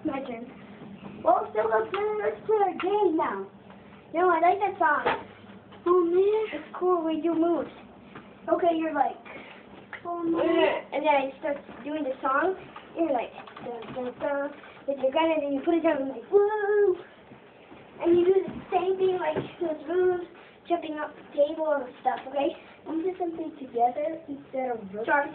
My turn. Well, so let's play our game now. You know, I like that song. Oh man, it's cool. We do moves. Okay, you're like, oh man, and then I start doing the song. You're like, dun dun dun. Then you're gonna, then you put it down and like, woo. And you do the same thing like those moves, jumping up the table and stuff. Okay? Want to do something together instead of Sorry.